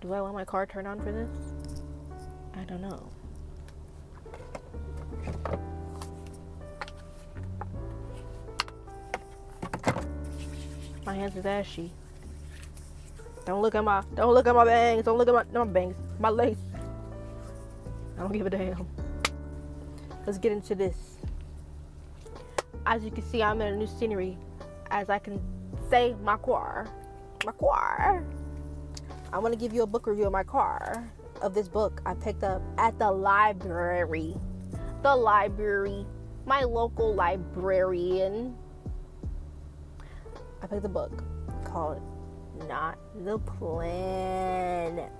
Do I want my car turned on for this? I don't know. My hands are ashy. Don't look at my bangs. Don't look at my bangs. My lace. I don't give a damn. Let's get into this. As you can see, I'm in a new scenery. As I can say, my car. I want to give you a book review of my car. Of this book I picked up at the library. The library. My local librarian. I picked a book called Not the Plan.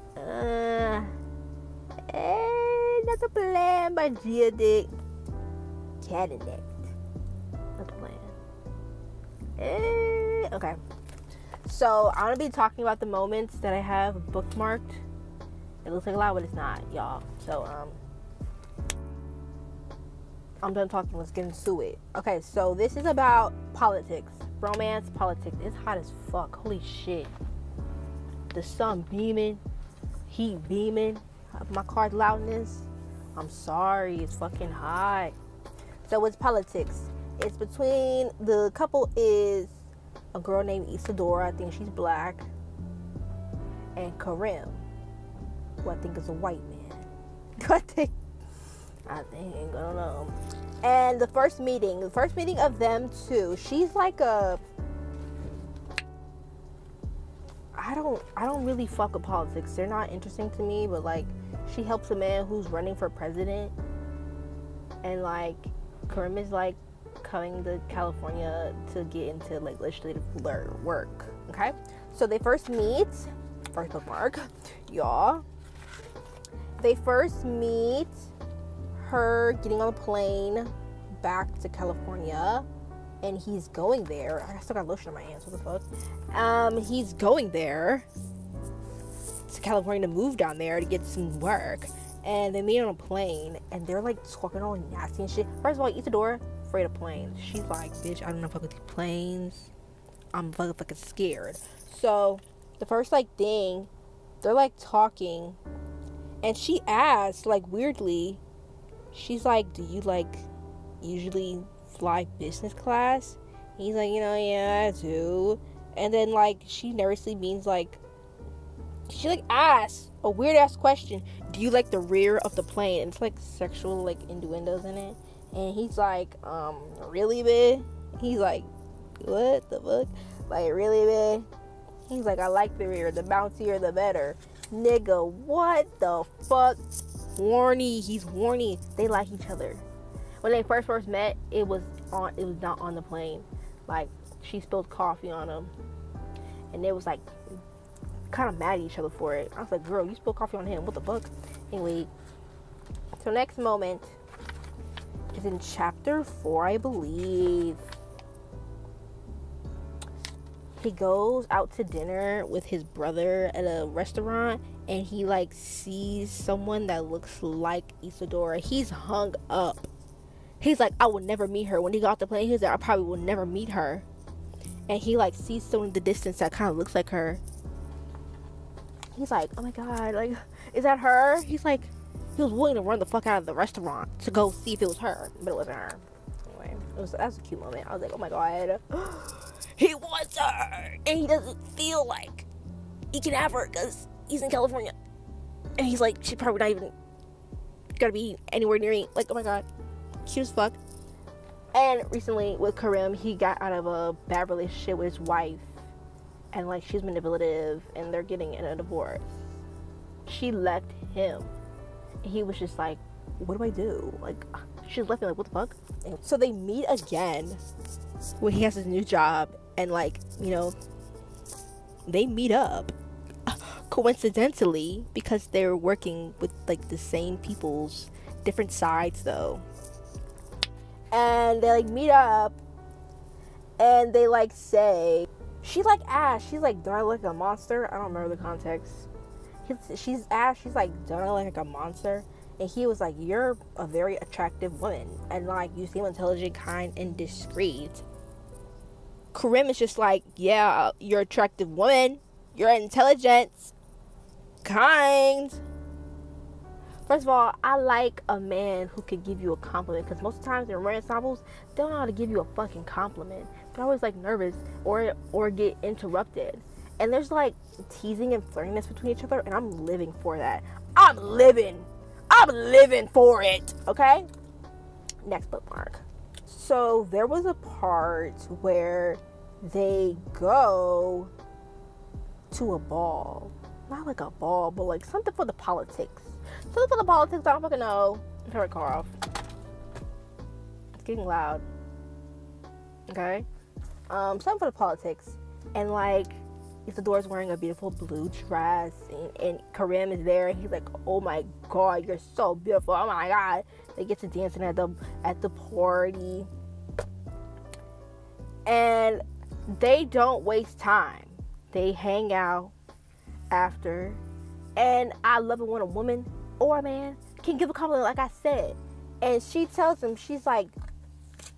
Not the Plan by Gia De Cadenet. Not the Plan. Okay. So I'm gonna be talking about the moments that I have bookmarked. It looks like a lot, but it's not, y'all. So I'm done talking. Let's get into it. Okay, so this is about politics. Romance, politics. It's hot as fuck. Holy shit. The sun beaming. Heat beaming. My car's loudness. I'm sorry. It's fucking hot. So it's politics. It's between, the couple is a girl named Isadora. I think she's black. And Karim, who I think is a white man. I think, I don't know. And the first meeting of them two, she's like a, I don't really fuck with politics. They're not interesting to me, but like, she helps a man who's running for president, and like, Karim is like coming to California to get into like legislative work. Okay, so they first meet, first bookmark, y'all. They first meet her getting on a plane back to California, and he's going there. I still got lotion on my hands. What the fuck? He's going there to California to move down there to get some work, and they meet on a plane, and they're like talking all nasty and shit. First of all, Isadora afraid of planes. She's like, bitch, I don't know fuck with these planes. I'm fucking scared. So the first like thing, they're like talking, and she asks like weirdly, she's like, do you like usually fly business class? And he's like, yeah, I do. And then like she nervously means like, she like asks a weird ass question, do you like the rear of the plane? And it's like sexual like innuendos in it. And he's like, really, babe? He's like, what the fuck? Like, really, babe? He's like, I like the rear, the bouncier the better. Nigga, what the fuck? Horny. He's horny. They like each other. When they first met, it was not on the plane. Like, she spilled coffee on him, and they was like kind of mad at each other for it. I was like, girl, you spilled coffee on him, what the fuck? Anyway, so next moment is in chapter 4, I believe. He goes out to dinner with his brother at a restaurant, and he like sees someone that looks like Isadora. He's hung up. He's like, I would never meet her. When he got off the plane, he was like, I probably will never meet her. And he like sees someone in the distance that kind of looks like her. He's like, oh my god, like, is that her? He's like, he was willing to run the fuck out of the restaurant to go see if it was her, but it wasn't her. Anyway, that was a cute moment. I was like, oh my god, he wants her, and he doesn't feel like he can have her because he's in California, and he's like, she's probably not even gonna be anywhere near me. Like, oh my god, cute as fuck. And recently with Karim, he got out of a bad relationship with his wife, and like she's manipulative, and they're getting in a divorce. She left him. He was just like, what do I do? Like, she left me, like, what the fuck? And so they meet again when he has his new job, and like, they meet up coincidentally because they're working with like the same people's different sides though. And they like meet up, and they like say, she like asks, she's like, do I look like a monster? I don't remember the context. She's asked, she's like, don't I look like a monster? And he was like, you're a very attractive woman, and like, you seem intelligent, kind, and discreet. Karim is just like, yeah, you're an attractive woman, you're intelligent, kind. First of all, I like a man who could give you a compliment, because most of the times in romance novels, they don't know how to give you a fucking compliment. They're always like nervous or get interrupted. And there's like teasing and flirtiness between each other, and I'm living for that. I'm living for it. Okay? Next bookmark. So there was a part where they go to a ball. Not like a ball, but like something for the politics. Something for the politics, I don't fucking know. Turn my car off. It's getting loud. Okay? Something for the politics. And like, Isadore's wearing a beautiful blue dress, and Karim is there, and he's like, oh my god, you're so beautiful, oh my god. They get to dancing at the party. And they don't waste time. They hang out after. And I love it when a woman or a man can give a compliment, like I said. And she tells him, she's like,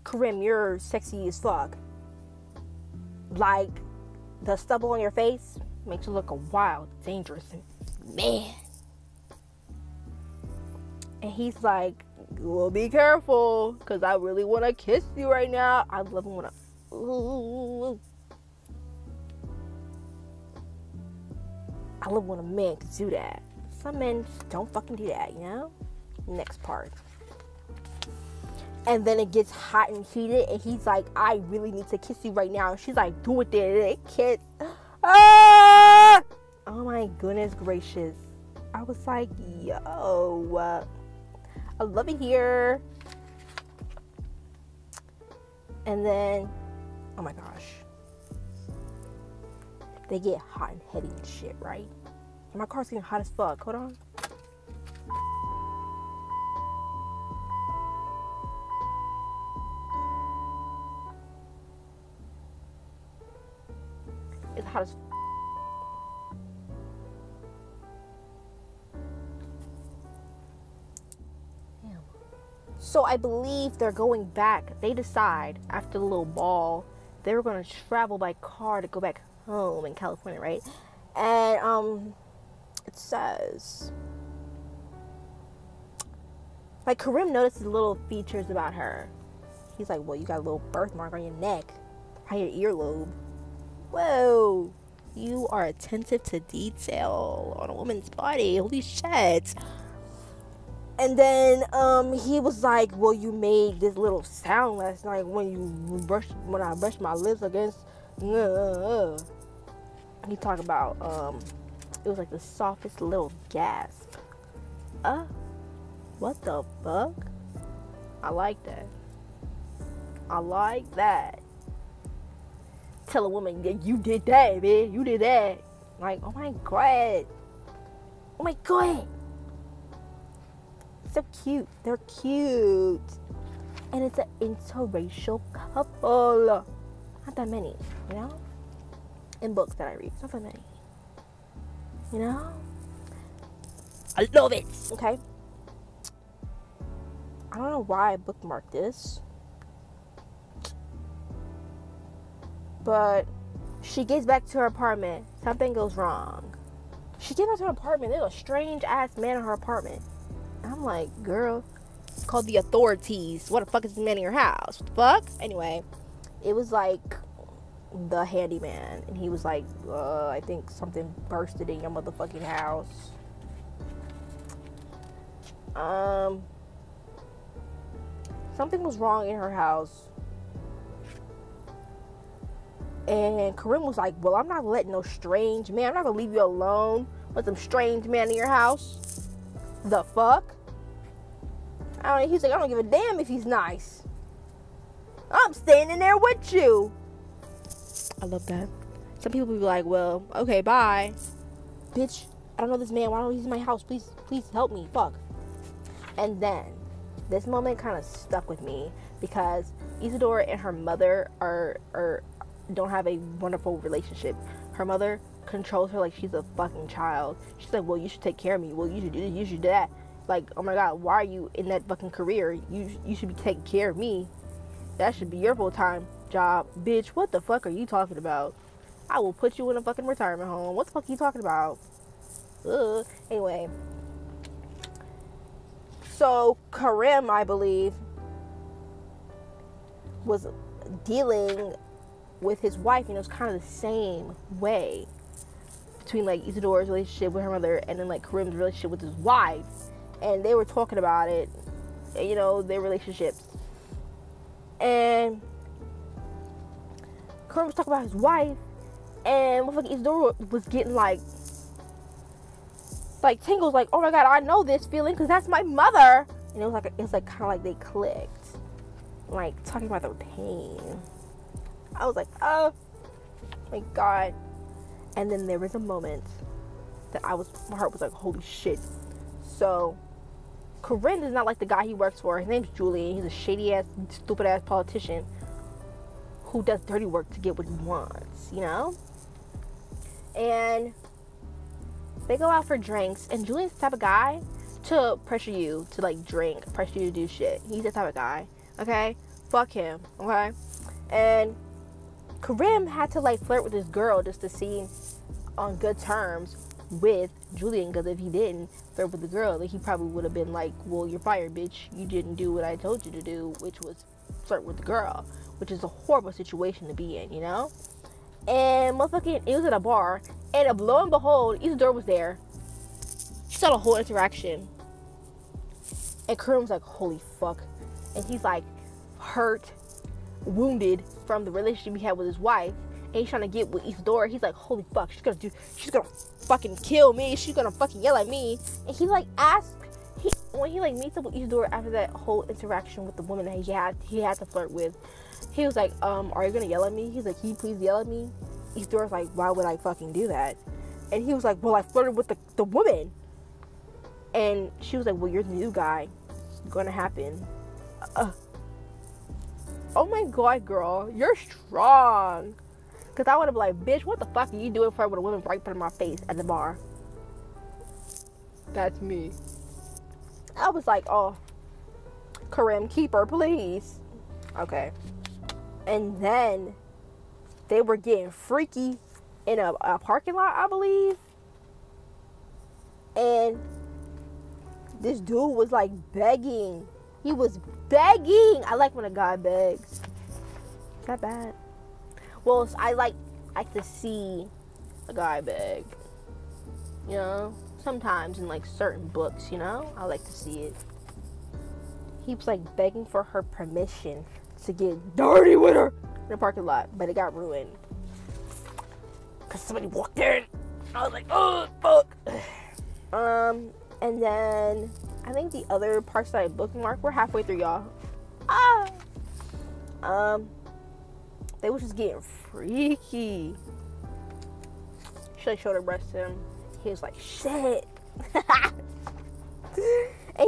Karim, you're sexy as fuck. Like, the stubble on your face makes you look a wild, dangerous man. And he's like, well, be careful, because I really want to kiss you right now. I love it when I love when a man can do that. Some men just don't fucking do that, you know? Next part. And then it gets hot and heated, and he's like, I really need to kiss you right now. And she's like, do it there. They kiss. Ah! Oh my goodness gracious. I was like, yo, I love it here. And then, oh my gosh. They get hot and heady and shit, right? And my car's getting hot as fuck. Hold on. It's hot as damn. So I believe they're going back. They decide after the little ball they were going to travel by car to go back home in California, right? And it says, like, Karim notices little features about her. He's like, well, you got a little birthmark on your neck, on your earlobe. Whoa, you are attentive to detail on a woman's body. Holy shit. And then he was like, well, you made this little sound last night when I brushed my lips against he talked about it was like the softest little gasp. What the fuck? I like that. I like that. Tell a woman, yeah, you did that, man. You did that. Like, oh my god. Oh my god. So cute. They're cute. And it's an interracial couple. Not that many, you know? In books that I read. Not that many. You know? I love it. Okay? I don't know why I bookmarked this. But she gets back to her apartment. Something goes wrong. She gets back to her apartment. There's a strange ass man in her apartment. I'm like, girl, call the authorities. What the fuck is this man in your house? What the fuck? Anyway, it was like the handyman. And he was like, I think something bursted in your motherfucking house. Something was wrong in her house. And Karim was like, well, I'm not letting no strange man. I'm not gonna leave you alone with some strange man in your house. The fuck? He's like, I don't give a damn if he's nice. I'm staying in there with you. I love that. Some people be like, well, okay, bye. Bitch, I don't know this man. Why don't he's in my house? Please help me. Fuck. And then this moment kind of stuck with me because Isadora and her mother don't have a wonderful relationship. Her mother controls her like she's a fucking child. She's like, well, you should take care of me. Well, you should do this, you should do that. Like, oh my god, why are you in that fucking career? You should be taking care of me. That should be your full-time job. Bitch, what the fuck are you talking about? I will put you in a fucking retirement home. What the fuck are you talking about? Anyway, so Karim, I believe, was dealing with his wife, and it was kind of the same way between like Isadora's relationship with her mother and then like Karim's relationship with his wife, and they were talking about it, you know, their relationships, and Karim was talking about his wife, and motherfucking Isadora was getting like tingles, like, oh my god, I know this feeling because that's my mother, and it was like kind of like they clicked, like talking about their pain. I was like, oh my god. And then there was a moment that my heart was like, holy shit. So Corinne is not like the guy he works for. His name's Julian. He's a shady ass, stupid ass politician who does dirty work to get what he wants, you know? And they go out for drinks, and Julian's the type of guy to pressure you to like drink, pressure you to do shit. He's the type of guy, okay? Fuck him, okay? And Karim had to like flirt with this girl just to seem on good terms with Julian, because if he didn't flirt with the girl, then he probably would have been like, well, you're fired, bitch. You didn't do what I told you to do, which was flirt with the girl, which is a horrible situation to be in, you know? And motherfucking, it was at a bar, and lo and behold, Isadora was there. She saw the whole interaction, and Karim was like, holy fuck. And he's like hurt, wounded from the relationship he had with his wife, and he's trying to get with Isadora. He's like, holy fuck, she's gonna fucking kill me, she's gonna fucking yell at me. And he like asked, when he like meets up with Isadora after that whole interaction with the woman that he had to flirt with, he was like, are you gonna yell at me? He's like, can you please yell at me? Isadora's like, why would I fucking do that? And he was like, well, I flirted with the woman. And she was like, well, you're the new guy, it's gonna happen. Oh my god, girl, you're strong. Because I would have been like, bitch, what the fuck are you doing for with a woman right in front of my face at the bar? That's me. I was like, oh, Karim, keep her, please. Okay. And then they were getting freaky in a parking lot, I believe. And this dude was like begging. He was begging. I like when a guy begs. Is that bad? Well, I like to see a guy beg. You know? Sometimes in like certain books, you know? I like to see it. He was like begging for her permission to get dirty with her in the parking lot. But it got ruined. Because somebody walked in. I was like, oh, fuck. And then I think the other parts that I bookmarked, we're halfway through, y'all. They was just getting freaky. She like showed her breast to him. He was like, shit. And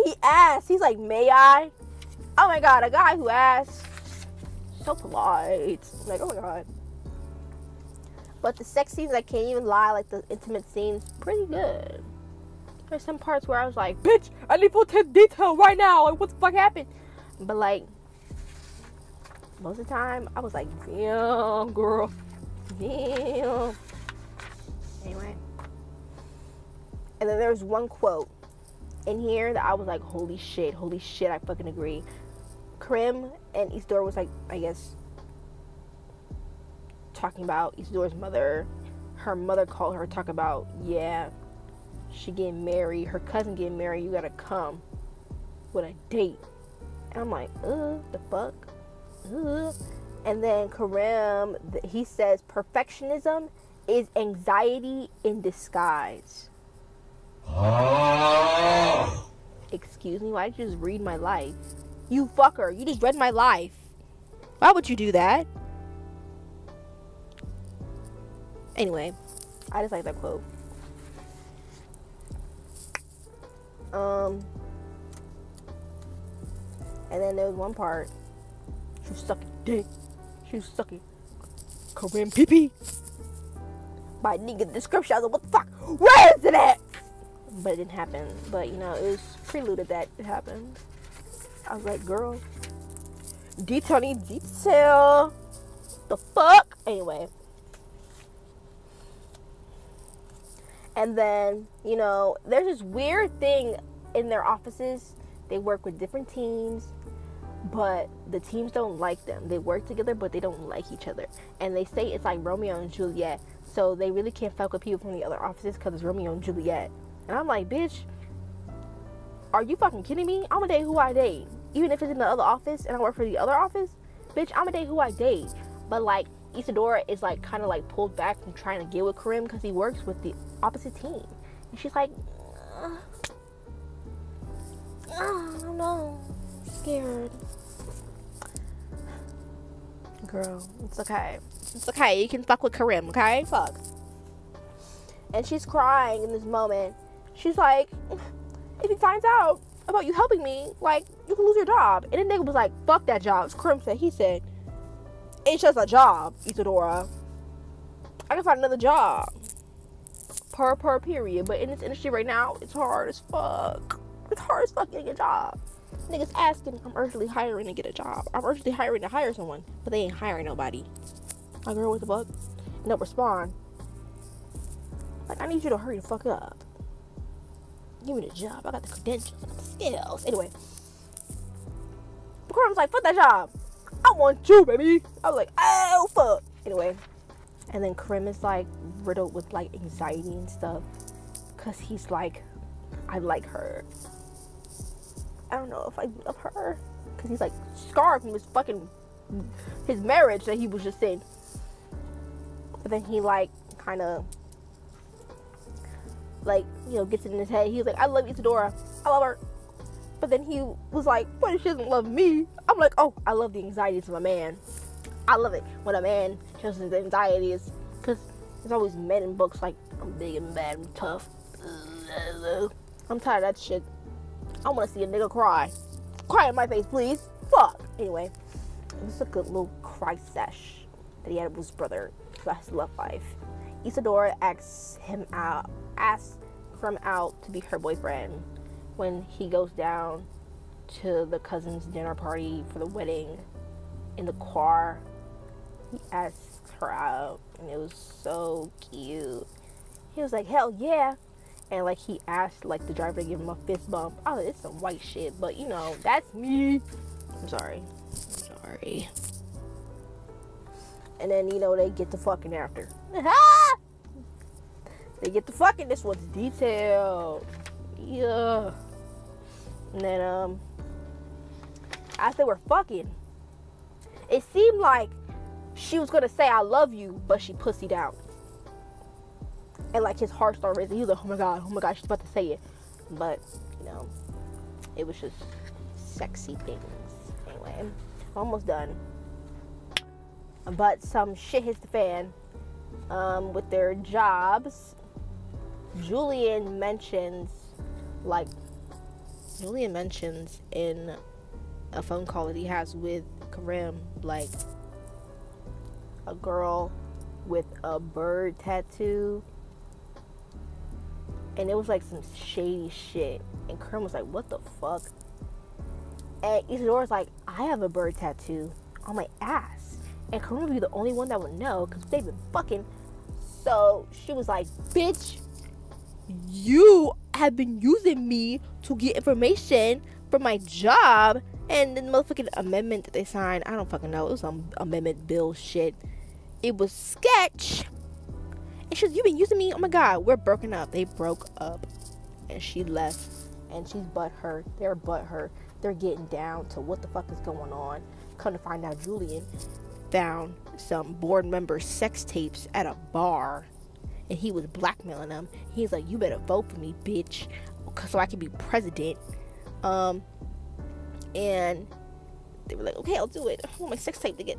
he asked, he's like, may I? Oh my god, a guy who asks. So polite. Like, oh my god. But the sex scenes, I can't even lie, like the intimate scenes, pretty good. There's some parts where I was like, bitch, I need full detail right now. Like, what the fuck happened? But like, most of the time, I was like, damn, girl. Damn. Anyway. And then there's one quote in here that I was like, holy shit, I fucking agree. Karim and Isadora was like, I guess, talking about Isadora's mother. Her mother called her, talk about, yeah, she getting married, her cousin getting married, you gotta come with a date. And I'm like, the fuck? And then Karim, he says, perfectionism is anxiety in disguise. Excuse me, why did you just read my life? You fucker, you just read my life. Why would you do that? Anyway, I just like that quote. And then there was one part, she was sucking dick. She was sucking Korean pee-pee. By nigga description, I was like, what the fuck? Where is it at? But it didn't happen. But, you know, it was preluded that it happened. I was like, girl, detail need detail. The fuck? Anyway. And then, you know, there's this weird thing in their offices. They work with different teams, but the teams don't like them. They work together, but they don't like each other. And they say it's like Romeo and Juliet. So they really can't fuck with people from the other offices because it's Romeo and Juliet. And I'm like, bitch, are you fucking kidding me? I'm gonna date who I date. Even if it's in the other office and I work for the other office, bitch, I'm gonna date who I date. But like, Isadora is like kind of like pulled back from trying to get with Karim because he works with the opposite team. And she's like, I don't know, I'm scared. Girl, it's okay. It's okay. You can fuck with Karim, okay? Fuck. And she's crying in this moment. She's like, if he finds out about you helping me, like, you can lose your job. And the nigga was like, fuck that job. Karim said, he said, it's just a job, Isadora. I can find another job. Per period. But in this industry right now, it's hard as fuck. It's hard as fuck getting a job. Niggas asking, I'm urgently hiring to get a job. I'm urgently hiring to hire someone. But they ain't hiring nobody. My girl, what the fuck? And they'll respond. Like, I need you to hurry the fuck up. Give me the job. I got the credentials and the skills. Anyway. Karim's like, fuck that job. I want you, baby. I was like, oh, fuck. Anyway. And then Karim is like riddled with like anxiety and stuff. Because he's like, I like her. I don't know if I love her. Because he's like scarred from his marriage that he was just in. But then he like kind of like, you know, gets it in his head. He's like, I love Isadora. I love her. But then he was like, what if she doesn't love me? I'm like, oh, I love the anxiety to my man. I love it when a man shows his anxieties. Because there's always men in books like, I'm big and bad and tough. I'm tired of that shit. I want to see a nigga cry. Cry in my face, please. Fuck. Anyway, it was a good little cry sesh that he had with his brother about his love life. Isadora asks Karim out to be her boyfriend. When he goes down to the cousin's dinner party for the wedding in the car, he asks her out, and it was so cute. He was like, hell yeah. And like, he asked like the driver to give him a fist bump. I was like, it's some white shit, but you know, that's me. I'm sorry. And then, you know, they get to fucking after. They get to fucking. This one's detailed. Yeah. And then, as they were fucking, it seemed like she was gonna say I love you, but she pussied out. And like, his heart started racing. He was like, oh my god, she's about to say it. But, you know, it was just sexy things. Anyway, I'm almost done. But some shit hits the fan with their jobs. Julian mentions in a phone call that he has with Karim, like, a girl with a bird tattoo. And it was like some shady shit. And Karim was like, what the fuck? And Isadora's like, I have a bird tattoo on my ass. And Karim would be the only one that would know because they've been fucking. So she was like, bitch, you have been using me to get information for my job. And the motherfucking amendment that they signed, I don't fucking know. It was some amendment bill shit. It was sketch. And she was, you've been using me? Oh my god, we're broken up. They broke up. And she left. And she's butthurt. They're butthurt. They're getting down to what the fuck is going on. Come to find out, Julian found some board member sex tapes at a bar. And he was blackmailing them. He's like, you better vote for me, bitch, so I can be president. And they were like, okay, I'll do it. I want my sex tape to get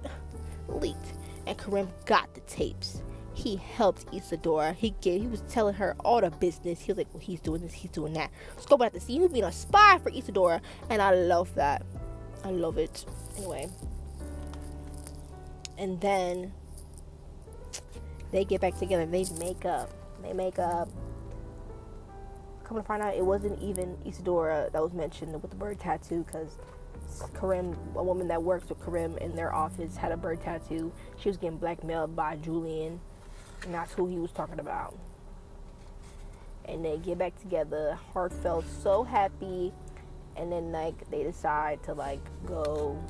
leaked. And Karim got the tapes. He helped Isadora. He was telling her all the business. He was like, well, he's doing this, he's doing that. Let's go back to see him being a spy for Isadora. And I love that. I love it. Anyway. And then they get back together. They make up. Come to find out, it wasn't even Isadora that was mentioned with the bird tattoo, because Karim, a woman that works with Karim in their office, had a bird tattoo. She was getting blackmailed by Julian, and that's who he was talking about. and they get back together, heartfelt, so happy, and then like they decide to like go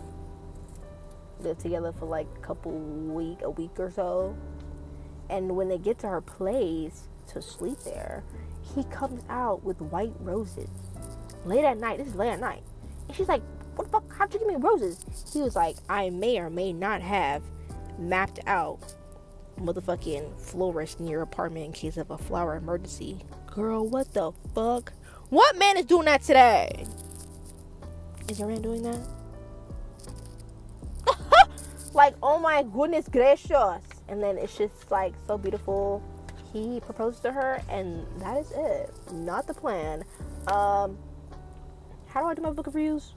live together for like a week or so. And when they get to her place to sleep there, he comes out with white roses late at night. This is late at night, and she's like, what the fuck, how'd you give me roses? He was like, I may or may not have mapped out motherfucking florist in your apartment in case of a flower emergency. Girl, what the fuck? What man is doing that today? Is your man doing that? Like, oh my goodness gracious. And then it's just like so beautiful. He proposed to her, and that is it. Not the plan. How do I do my book reviews?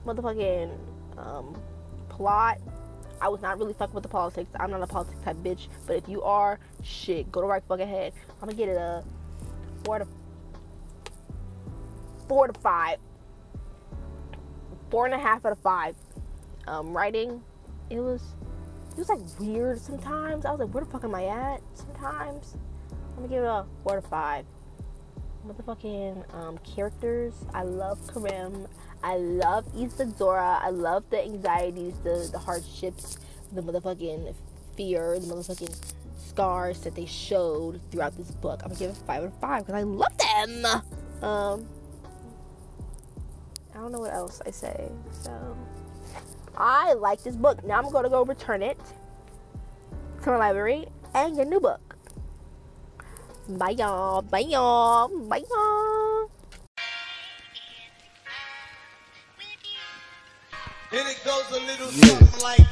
Motherfucking plot. I was not really fucking with the politics. I'm not a politics type bitch. But if you are, shit, go to right fucking head. I'm gonna get it a 4 to 5. 4.5 out of 5. Writing, it was like weird sometimes. I was like, where the fuck am I at? Sometimes. I'm gonna give it a 4 to 5. Motherfucking characters. I love Karim. I love Isadora. I love the anxieties, the hardships, the motherfucking fear, the motherfucking scars that they showed throughout this book. I'm gonna give it 5 out of 5 because I love them. I don't know what else I say. So I like this book. Now I'm gonna go return it to my library and get a new book. Bye y'all. Bye y'all. Bye y'all. And it goes a little something like